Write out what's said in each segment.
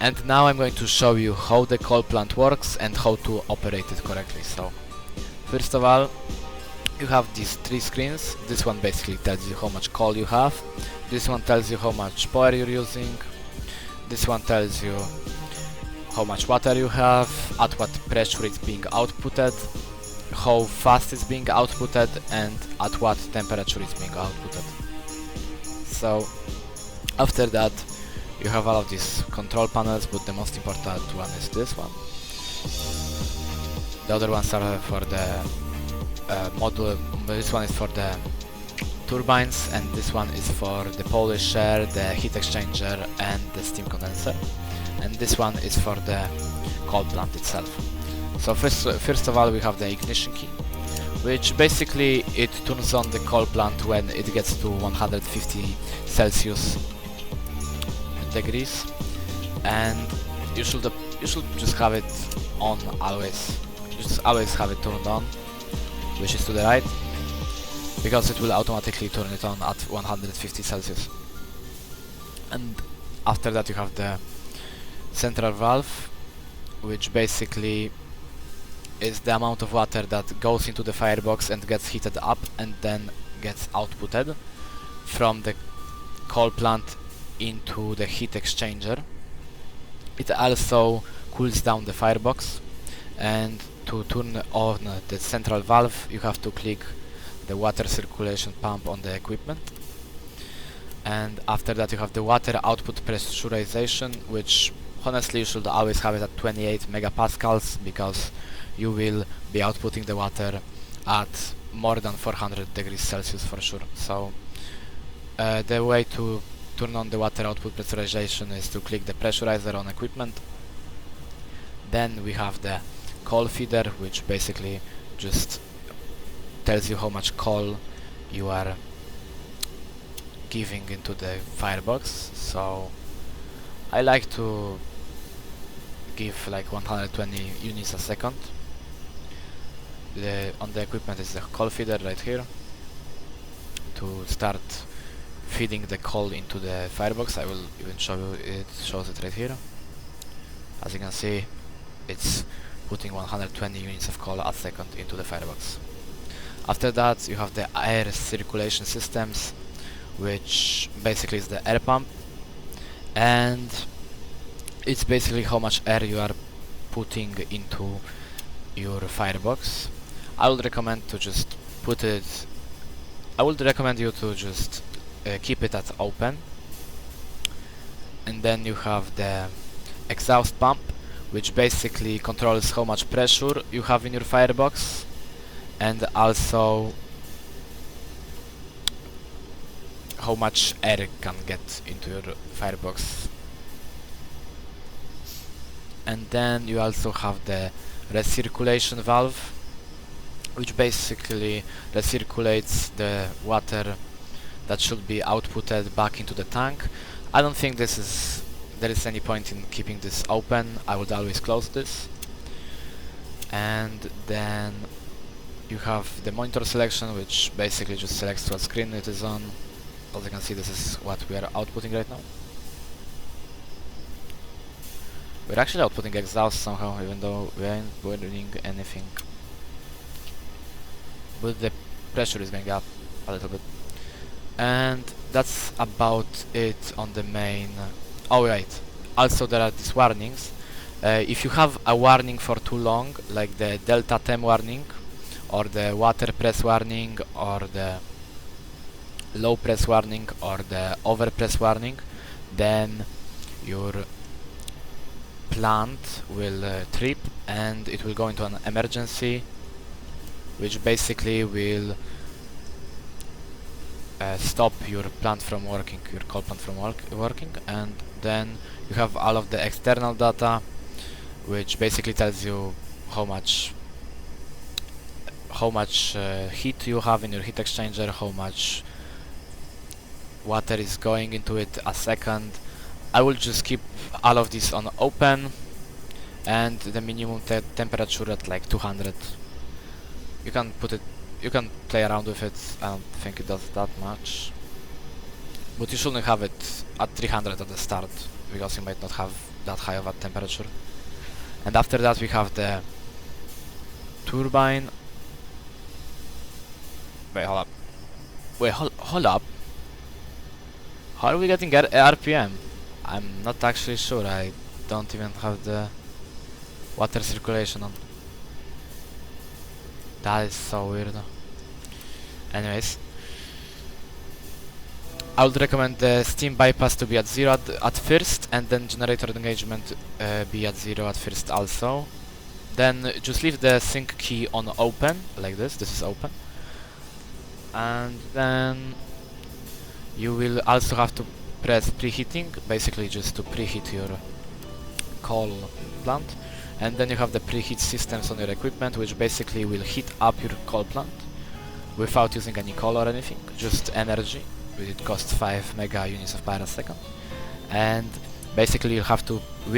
And now I'm going to show you how the coal plant works and how to operate it correctly. So first of all, you have these three screens. This one basically tells you how much coal you have. This one tells you how much power you're using. This one tells you how much water you have, at what pressure it's being outputted, how fast it's being outputted, and at what temperature it's being outputted. So after that, you have all of these control panels, but the most important one is this one. The other ones are for the module. This one is for the turbines, and this one is for the polisher, the heat exchanger, and the steam condenser. And this one is for the coal plant itself. So first of all, we have the ignition key, which basically it turns on the coal plant when it gets to 150 Celsius degrees, and you should just have it on always. Just always have it turned on, which is to the right, because it will automatically turn it on at 150 Celsius. And after that, you have the central valve, which basically is the amount of water that goes into the firebox and gets heated up and then gets outputted from the coal plant into the heat exchanger. It also cools down the firebox, and to turn on the central valve you have to click the water circulation pump on the equipment. And after that you have the water output pressurization, which honestly you should always have it at 28 megapascals, because you will be outputting the water at more than 400 degrees Celsius for sure. So the way to turn on the water output pressurization is to click the pressurizer on equipment. Then we have the coal feeder, which basically just tells you how much coal you are giving into the firebox. So I like to give like 120 units a second. On the equipment is the coal feeder right here to start feeding the coal into the firebox. I will even show you, it shows it right here. As you can see, it's putting 120 units of coal a second into the firebox. After that you have the air circulation systems, which basically is the air pump, and it's basically how much air you are putting into your firebox. I would recommend you to just keep it at open. And then you have the exhaust pump, which basically controls how much pressure you have in your firebox, and also how much air can get into your firebox. And then you also have the recirculation valve, which basically recirculates the water that should be outputted back into the tank. I don't think there is any point in keeping this open. I would always close this. And then you have the monitor selection, which basically just selects what screen it is on. As you can see, this is what we are outputting right now. We're actually outputting exhaust somehow, even though we aren't burning anything. But the pressure is going up a little bit. And that's about it on the main. Oh right, also there are these warnings. If you have a warning for too long, like the delta temp warning, or the water press warning, or the low press warning, or the over press warning, then your plant will trip and it will go into an emergency, which basically will stop your plant from working, your coal plant from working. And then you have all of the external data, which basically tells you how much heat you have in your heat exchanger, how much water is going into it a second. I will just keep all of this on open, and the minimum temperature at like 200. You can play around with it. I don't think it does that much, but you shouldn't have it at 300 at the start, because you might not have that high of a temperature. And after that we have the turbine. Wait, hold up. Wait, hold up. How are we getting RPM? I'm not actually sure. I don't even have the water circulation on. That is so weird. Anyways, I would recommend the steam bypass to be at 0 at first, and then generator engagement be at 0 at first also. Then just leave the sync key on open, like this. This is open. And then you will also have to press preheating, basically just to preheat your coal plant. And then you have the preheat systems on your equipment, which basically will heat up your coal plant without using any coal or anything, just energy. It costs 5 mega units of power a second. And basically we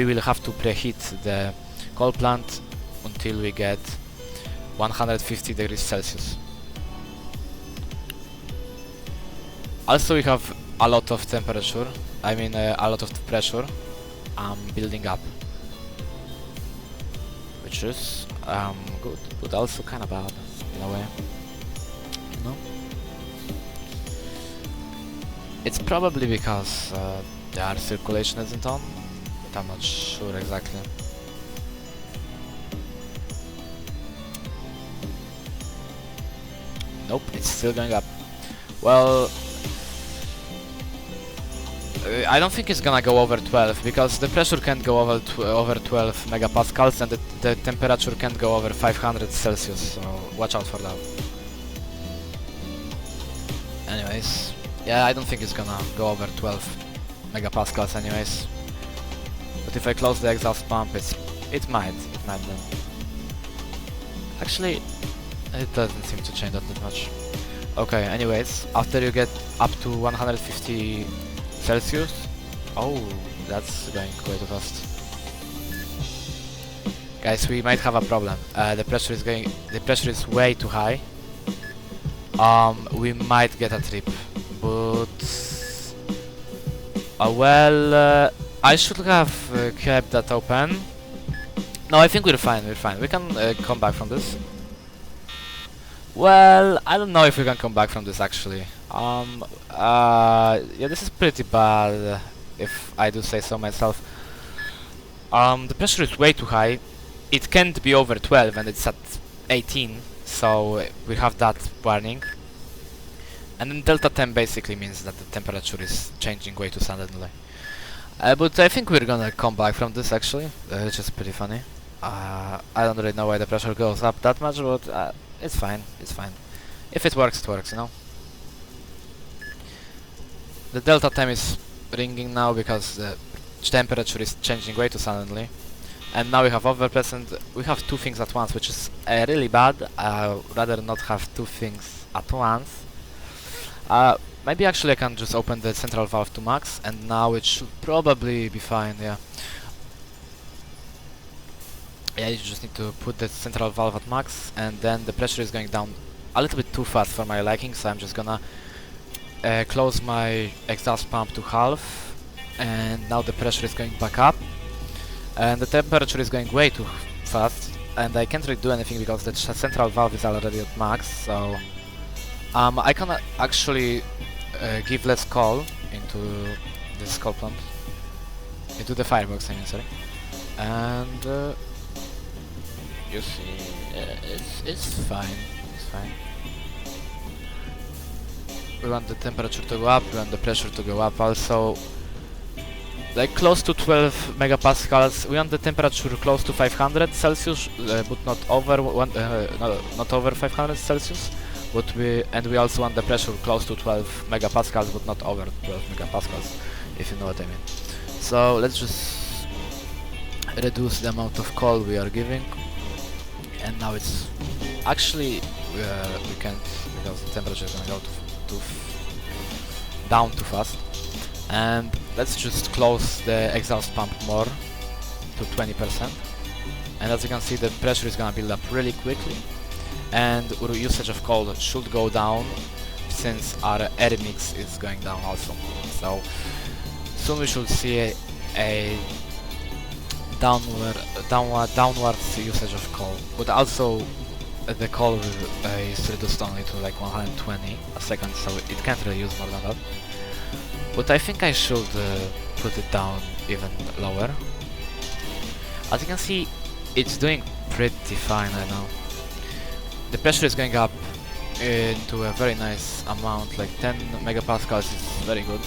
will have to preheat the coal plant until we get 150 degrees Celsius. Also we have a lot of temperature, I mean a lot of pressure building up, which is good, but also kind of bad in a way, you know? It's probably because the air circulation isn't on, but I'm not sure exactly. Nope, it's still going up. Well, I don't think it's gonna go over 12, because the pressure can't go over 12 megapascals, and the temperature can't go over 500 Celsius, so watch out for that. Anyways, yeah, I don't think it's gonna go over 12 megapascals anyways. But if I close the exhaust pump, it might then. Actually, it doesn't seem to change that much. Okay, anyways, after you get up to 150 Celsius, oh, that's going way too fast. Guys, we might have a problem. The pressure is way too high. We might get a trip, but well, I should have kept that open. No, I think we're fine. We can come back from this. Well, I don't know if we can come back from this actually. Yeah, this is pretty bad, if I do say so myself. The pressure is way too high. It can't be over 12 and it's at 18, so we have that warning. And then delta temp basically means that the temperature is changing way too suddenly. But I think we're gonna come back from this actually, which is pretty funny. I don't really know why the pressure goes up that much, but it's fine. If it works, you know. The delta time is ringing now because the temperature is changing way too suddenly. And now we have overpress and we have two things at once, which is really bad. Rather not have two things at once. Maybe actually I can just open the central valve to max, and now it should probably be fine, yeah. Yeah, you just need to put the central valve at max, and then the pressure is going down a little bit too fast for my liking, so I'm just gonna close my exhaust pump to half, and now the pressure is going back up, and the temperature is going way too fast, and I can't really do anything because the central valve is already at max, so I can actually give less coal into this coal plant, into the firebox, I mean, sorry, and you see, it's fine. We want the temperature to go up, we want the pressure to go up also. Like close to 12 megapascals, we want the temperature close to 500 Celsius, but not over not over 500 Celsius. But we also want the pressure close to 12 megapascals, but not over 12 megapascals, if you know what I mean. So let's just reduce the amount of coal we are giving. And now it's actually we can't, because the temperature is gonna go down too fast. And let's just close the exhaust pump more to 20%. And as you can see, the pressure is gonna build up really quickly, and our usage of coal should go down since our air mix is going down also. So soon we should see a downwards usage of coal, but also the coal is reduced only to like 120 a second, so it can't really use more than that. But I think I should put it down even lower. As you can see, it's doing pretty fine right now. The pressure is going up into a very nice amount, like 10 megapascals is very good.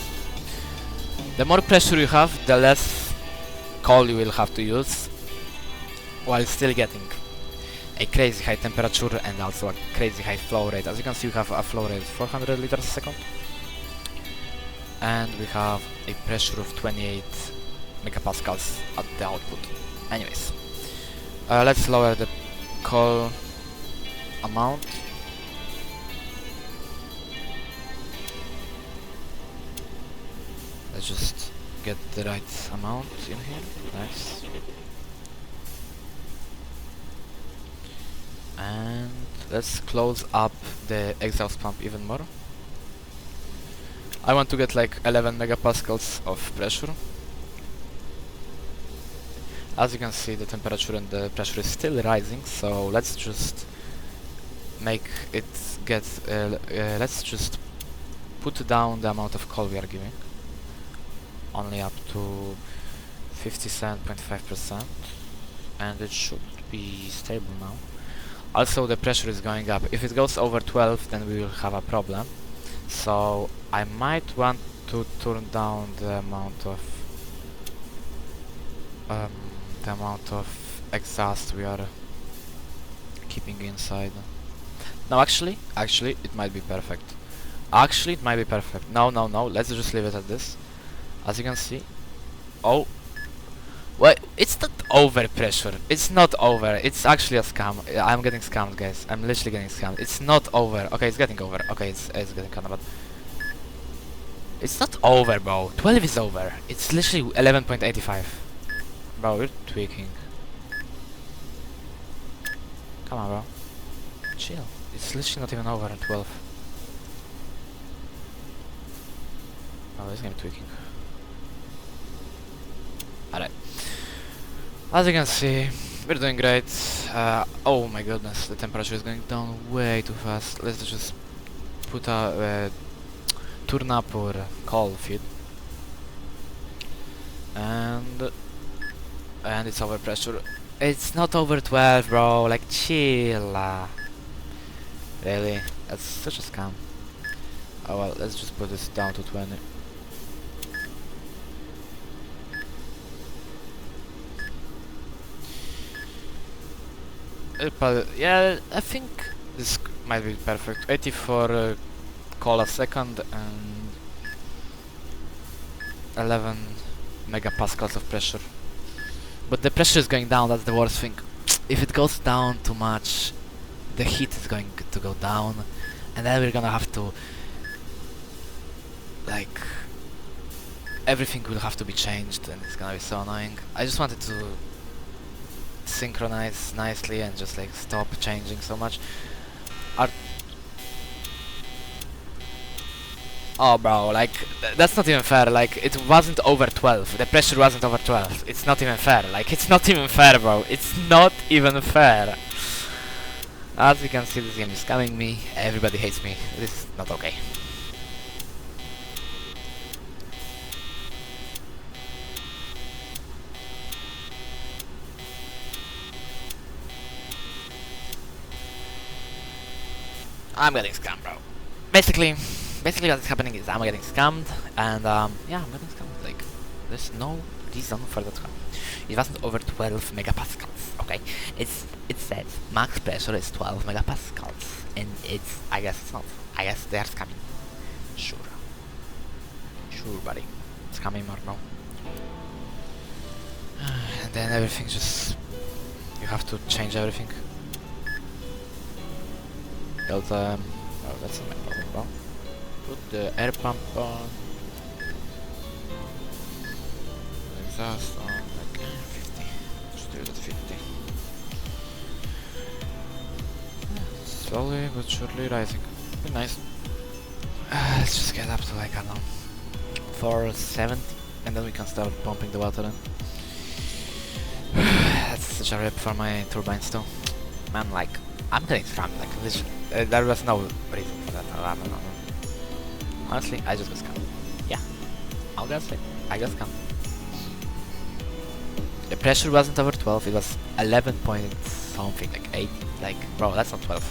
The more pressure you have, the less coal you will have to use, while still getting a crazy high temperature and also a crazy high flow rate. As you can see, we have a flow rate of 400 liters a second, and we have a pressure of 28 megapascals at the output. Anyways, let's lower the coal amount. Let's just get the right amount in here. Nice. And let's close up the exhaust pump even more. I want to get like 11 megapascals of pressure. As you can see, the temperature and the pressure is still rising, so let's just make it get let's just put down the amount of coal we are giving only up to 57.5%, and it should be stable now. Also, the pressure is going up. If it goes over 12, then we will have a problem, so I might want to turn down the amount of exhaust we are keeping inside. No, actually, it might be perfect. Actually, it might be perfect. No, let's just leave it at this. As you can see, oh, well, it's not over pressure. It's not over. It's actually a scam. I'm getting scammed, guys. I'm literally getting scammed. It's not over. Okay, it's getting over. Okay, it's getting kind of bad. It's not over, bro. 12 is over. It's literally 11.85. Bro, you're tweaking. Come on, bro. Chill. It's literally not even over at 12. Oh, this game tweaking. Alright. As you can see, we're doing great. Oh my goodness, the temperature is going down way too fast. Let's just put a turn up our coal feed. And it's over pressure. It's not over 12, bro. Like, chill. Really? That's such a scam. Oh well, let's just put this down to 20. Yeah, I think this might be perfect. 84 coal a second and 11 megapascals of pressure. But the pressure is going down, that's the worst thing. If it goes down too much, the heat is going to go down, and then we're gonna have to, like, everything will have to be changed, and it's gonna be so annoying. I just wanted to synchronize nicely and just like stop changing so much. Oh bro, like that's not even fair. Like, it wasn't over 12. The pressure wasn't over 12. It's not even fair. Like, it's not even fair, bro. It's not even fair. As you can see, this game is scamming me. Everybody hates me. This is not okay. I'm getting scammed, bro. Basically what's happening is I'm getting scammed, and yeah, I'm getting scammed. Like, there's no reason for that. It wasn't over 12 megapascals, okay? It says max pressure is 12 megapascals, and I guess it's not. I guess they are scamming. Sure, buddy. Scamming or no? And then everything just, you have to change everything. Delta, oh, that's not my problem, bro. Put the air pump on. Exhaust on, like 50. Just do it at 50. Yeah, slowly but surely rising. Be nice. Let's just get up to like, I don't know, 470, and then we can start pumping the water in. such a rip for my turbines too. Man, like, I'm getting scammed, like, literally. There was no reason for that. I don't know. Honestly, I just got scammed. Yeah, I'll just say, I got scammed. The pressure wasn't over 12, it was 11 point something, like 8. Like, bro, that's not 12.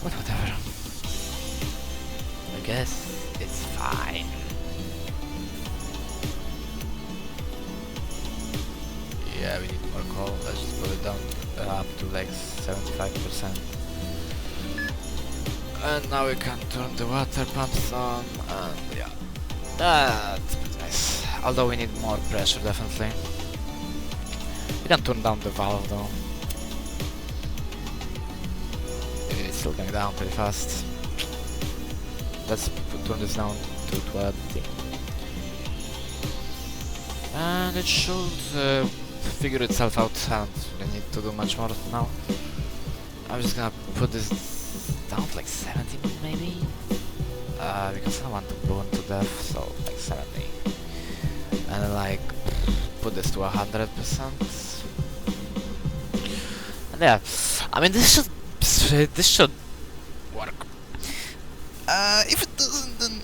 But whatever. I guess it's fine. Yeah, we need more coal. Let's just put it down up to like 75%. And now we can turn the water pumps on, and yeah, that's pretty nice. Although we need more pressure, definitely. We can turn down the valve though. It's still going down pretty fast. Let's turn this down to 20. And it should figure itself out, and we need to do much more now. I'm just gonna put this down to like 70 maybe? Because I don't want to burn to death, so like 70. And then like put this to 100%. And yeah, I mean this should work. If it doesn't, then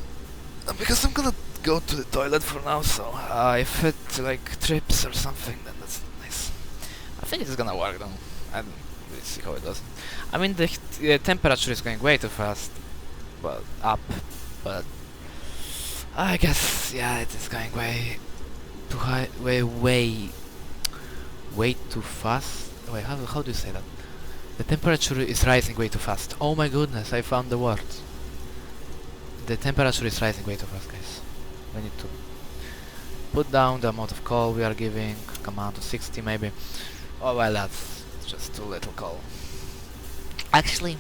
because I'm gonna go to the toilet for now, so if it like trips or something, then that's nice. I think it's gonna work though. And we'll see how it does. I mean the temperature is going way too fast, but up. But I guess yeah, it is going way too high, way too fast. Wait, how do you say that? The temperature is rising way too fast. Oh my goodness, I found the word. The temperature is rising way too fast, guys. We need to put down the amount of coal we are giving. Come on to 60 maybe. Oh well, that's just too little coal. Actually,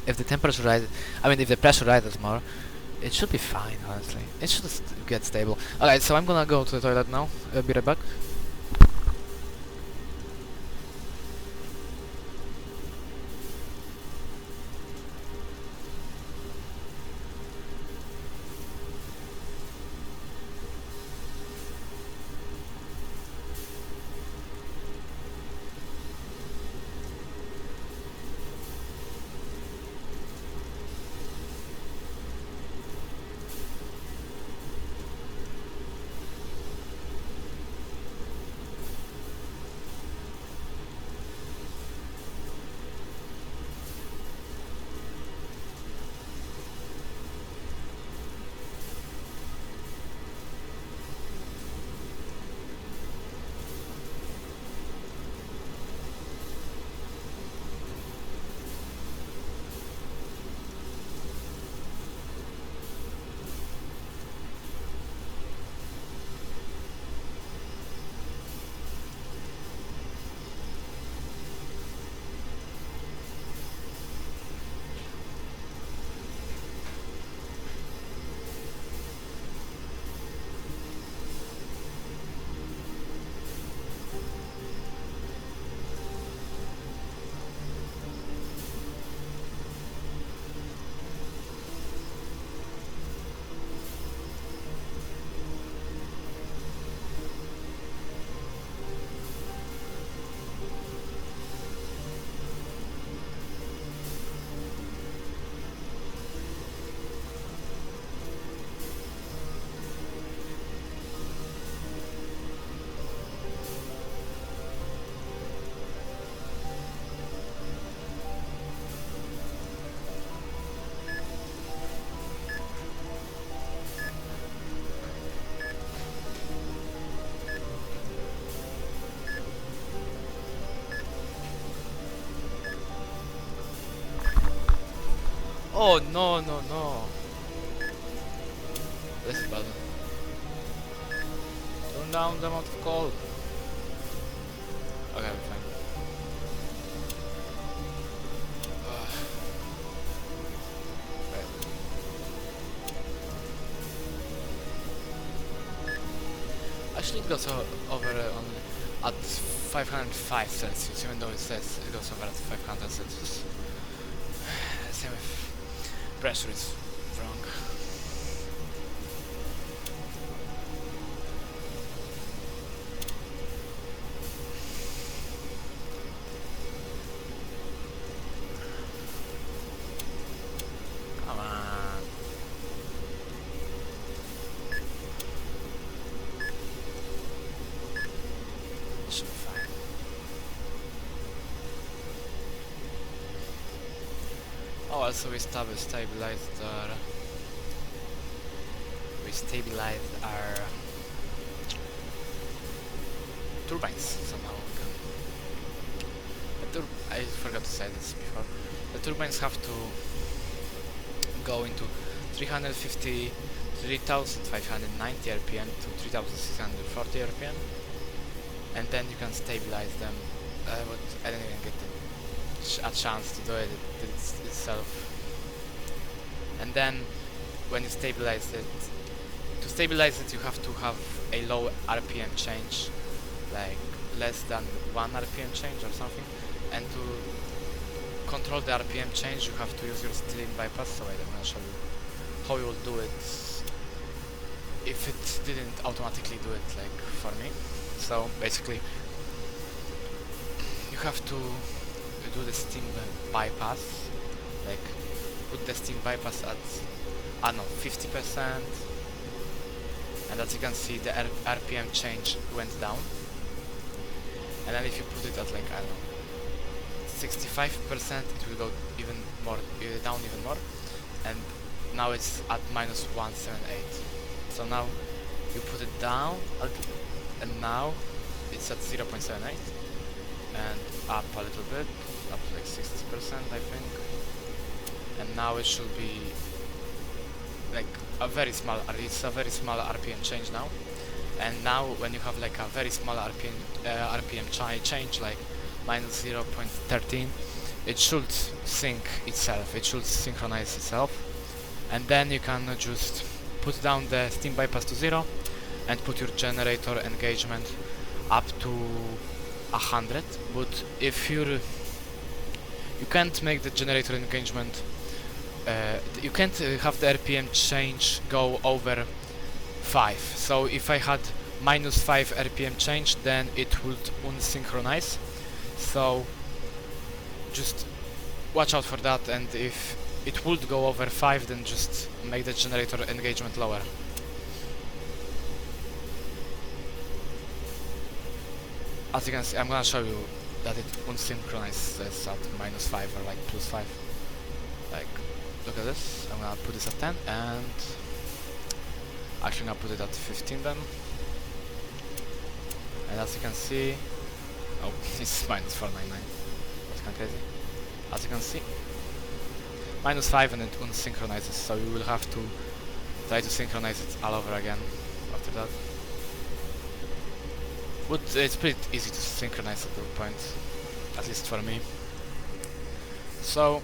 if the temperature rises, I mean if the pressure rises more, it should be fine, honestly. It should get stable. Alright, so I'm gonna go to the toilet now. Be right back. Oh no. This is bad. Turn down the amount of coal. Okay, we're fine. Right. Actually it goes over at 505 Celsius, even though it says it goes over at 500 Celsius. Same with pressure is wrong. Oh, also we stabilized our turbines somehow. I forgot to say this before. The turbines have to go into 353,590 RPM to 3,640 RPM, and then you can stabilize them. But I didn't even get a chance to do it itself. And then when you stabilize it, to stabilize it you have to have a low RPM change, like less than 1 RPM change or something, and to control the RPM change you have to use your steering bypass, so I'm gonna show you how you will do it if it didn't automatically do it like for me. So basically you have to do the steam bypass, like put the steam bypass at 50%, and as you can see the RPM change went down, and then if you put it at like 65% it will go even more down even more, and now it's at -178. So now you put it down and now it's at 0.78 and up a little bit, up to like 60% I think, and now it should be like a very small RPM change now. And now when you have like a very small RPM change, like -0.13, it should sync itself, it should synchronize itself, and then you can just put down the steam bypass to 0 and put your generator engagement up to 100. But if you can't make the generator engagement, you can't have the RPM change go over 5. So if I had -5 RPM change, then it would unsynchronize. So just watch out for that, and if it would go over 5, then just make the generator engagement lower. As you can see, I'm gonna show you that it unsynchronizes at -5 or like +5. Like, look at this. I'm gonna put this at 10, and actually I'm gonna put it at 15 then. And as you can see, oh, it's -499. That's kind of crazy. As you can see, -5 and it unsynchronizes, so you will have to try to synchronize it all over again after that. But it's pretty easy to synchronize at that point, at least for me. So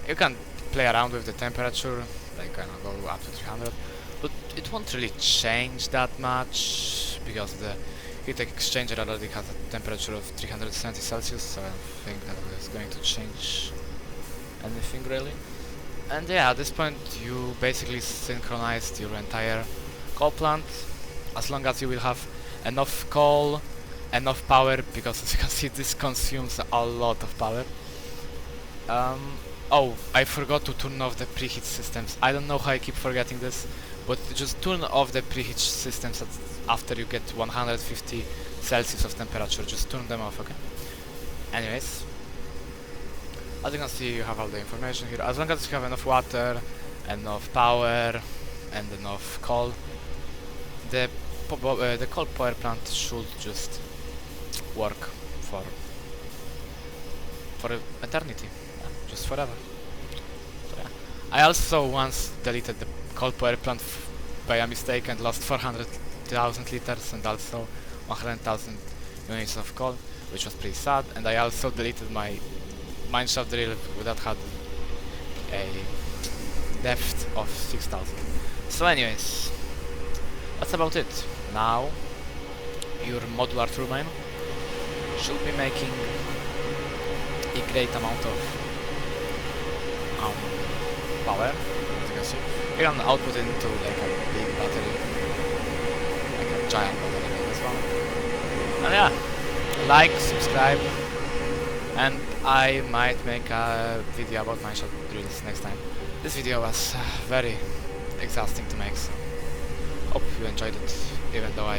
you can play around with the temperature, like I don't know, go up to 300, but it won't really change that much because the heat exchanger already has a temperature of 370 Celsius, so I don't think that is going to change anything really. And yeah, at this point you basically synchronized your entire coal plant, as long as you will have enough coal, enough power, because as you can see this consumes a lot of power. Oh, I forgot to turn off the preheat systems. I don't know how I keep forgetting this, but just turn off the preheat systems after you get 150 Celsius of temperature. Just turn them off, okay? Anyways, as you can see, you have all the information here. As long as you have enough water, enough power, and enough coal, the coal power plant should just work for eternity, yeah, just forever. So, yeah. I also once deleted the coal power plant by a mistake and lost 400,000 liters and also 100,000 units of coal, which was pretty sad. And I also deleted my mineshaft drill that had a depth of 6,000. So anyways, that's about it. Now your modular turbine should be making a great amount of power, as you can see. You can output it into like a big battery, like a giant battery as well. And yeah, like, subscribe, and I might make a video about mineshaft drills next time. This video was very exhausting to make, so hope you enjoyed it, even though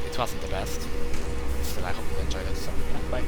it wasn't the best. Still, I hope you enjoyed it, so yeah, bye.